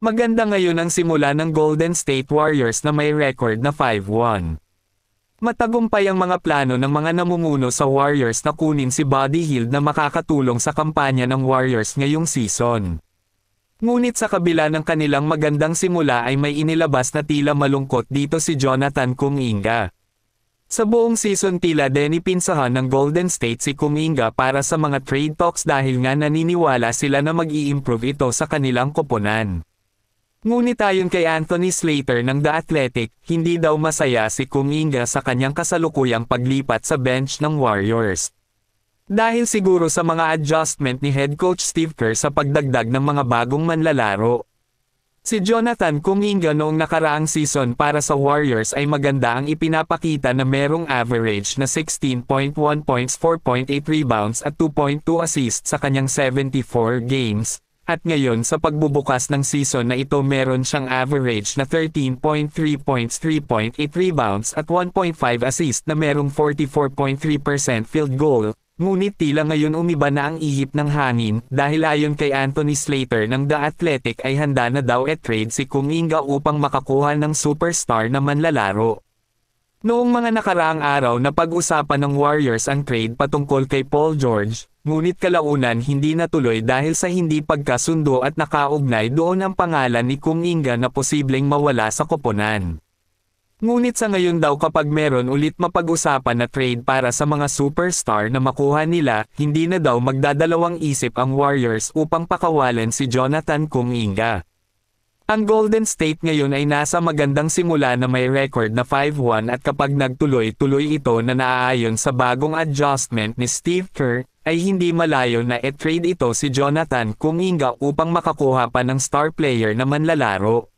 Maganda ngayon ang simula ng Golden State Warriors na may record na 5-1. Matagumpay ang mga plano ng mga namumuno sa Warriors na kunin si Buddy Hield na makakatulong sa kampanya ng Warriors ngayong season. Ngunit sa kabila ng kanilang magandang simula ay may inilabas na tila malungkot dito si Jonathan Kuminga. Sa buong season tila din ipinsahan ng Golden State si Kuminga para sa mga trade talks dahil nga naniniwala sila na mag-i-improve ito sa kanilang koponan. Ngunit ayon kay Anthony Slater ng The Athletic, hindi daw masaya si Kuminga sa kanyang kasalukuyang paglipat sa bench ng Warriors. Dahil siguro sa mga adjustment ni head coach Steve Kerr sa pagdagdag ng mga bagong manlalaro. Si Jonathan Kuminga noong nakaraang season para sa Warriors ay maganda ang ipinapakita na merong average na 16.1 points, 4.8 rebounds at 2.2 assists sa kanyang 74 games. At ngayon sa pagbubukas ng season na ito meron siyang average na 13.3 points, 3.8 rebounds at 1.5 assist na merong 44.3% field goal. Ngunit tila ngayon umiba na ang ihip ng hangin dahil ayon kay Anthony Slater ng The Athletic ay handa na daw trade si Kuminga upang makakuha ng superstar na manlalaro. Noong mga nakaraang araw na pag-usapan ng Warriors ang trade patungkol kay Paul George, ngunit kalaunan hindi natuloy dahil sa hindi pagkasundo at nakaugnay doon ang pangalan ni Kuminga na posibleng mawala sa koponan. Ngunit sa ngayon daw kapag meron ulit mapag-usapan na trade para sa mga superstar na makuha nila, hindi na daw magdadalawang isip ang Warriors upang pakawalan si Jonathan Kuminga. Ang Golden State ngayon ay nasa magandang simula na may record na 5-1 at kapag nagtuloy-tuloy ito na naaayon sa bagong adjustment ni Steve Kerr, ay hindi malayo na trade ito si Jonathan Kuminga upang makakuha pa ng star player na manlalaro.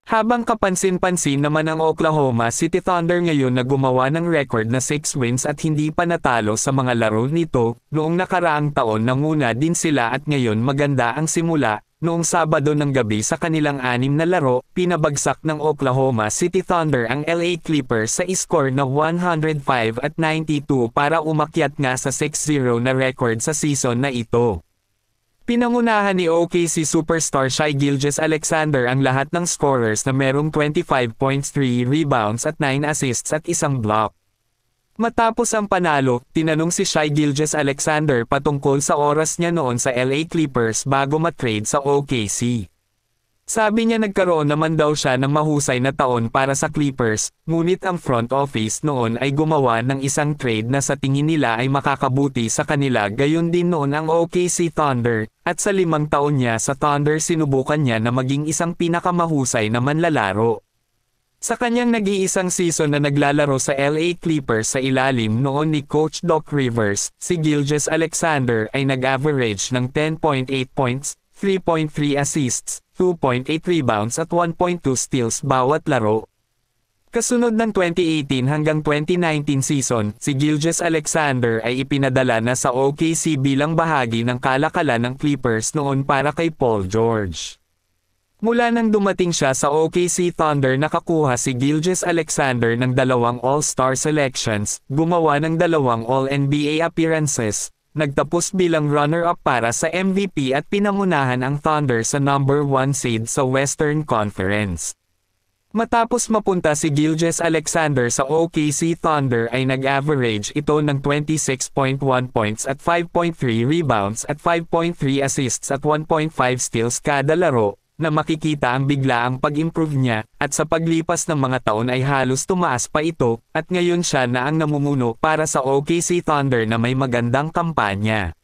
Habang kapansin-pansin naman ang Oklahoma City Thunder ngayon na gumawa ng record na 6 wins at hindi pa natalo sa mga laro nito, noong nakaraang taon nanguna din sila at ngayon maganda ang simula. Noong Sabado ng gabi sa kanilang 6 na laro, pinabagsak ng Oklahoma City Thunder ang LA Clippers sa score na 105 at 92 para umakyat nga sa 6-0 na record sa season na ito. Pinangunahan ni OKC superstar Shai Gilgeous-Alexander ang lahat ng scorers na merong 25 points, 3 rebounds at 9 assists at isang block. Matapos ang panalo, tinanong si Shai Gilgeous-Alexander patungkol sa oras niya noon sa LA Clippers bago matrade sa OKC. Sabi niya nagkaroon naman daw siya ng mahusay na taon para sa Clippers, ngunit ang front office noon ay gumawa ng isang trade na sa tingin nila ay makakabuti sa kanila gayon din noon ang OKC Thunder, at sa 5 taon niya sa Thunder sinubukan niya na maging isang pinakamahusay na manlalaro. Sa kanyang nag-iisang season na naglalaro sa LA Clippers sa ilalim noon ni Coach Doc Rivers, si Gilgeous-Alexander ay nag-average ng 10.8 points, 3.3 assists, 2.8 rebounds at 1.2 steals bawat laro. Kasunod ng 2018 hanggang 2019 season, si Gilgeous-Alexander ay ipinadala na sa OKC bilang bahagi ng kalakalan ng Clippers noon para kay Paul George. Mula nang dumating siya sa OKC Thunder nakakuha si Gilgeous-Alexander ng 2 All-Star selections, gumawa ng 2 All-NBA appearances, nagtapos bilang runner-up para sa MVP at pinangunahan ang Thunder sa number 1 seed sa Western Conference. Matapos mapunta si Gilgeous-Alexander sa OKC Thunder ay nag-average ito ng 26.1 points at 5.3 rebounds at 5.3 assists at 1.5 steals kada laro, na makikita ang biglaang pag-improve niya, at sa paglipas ng mga taon ay halos tumaas pa ito, at ngayon siya na ang namumuno para sa OKC Thunder na may magandang kampanya.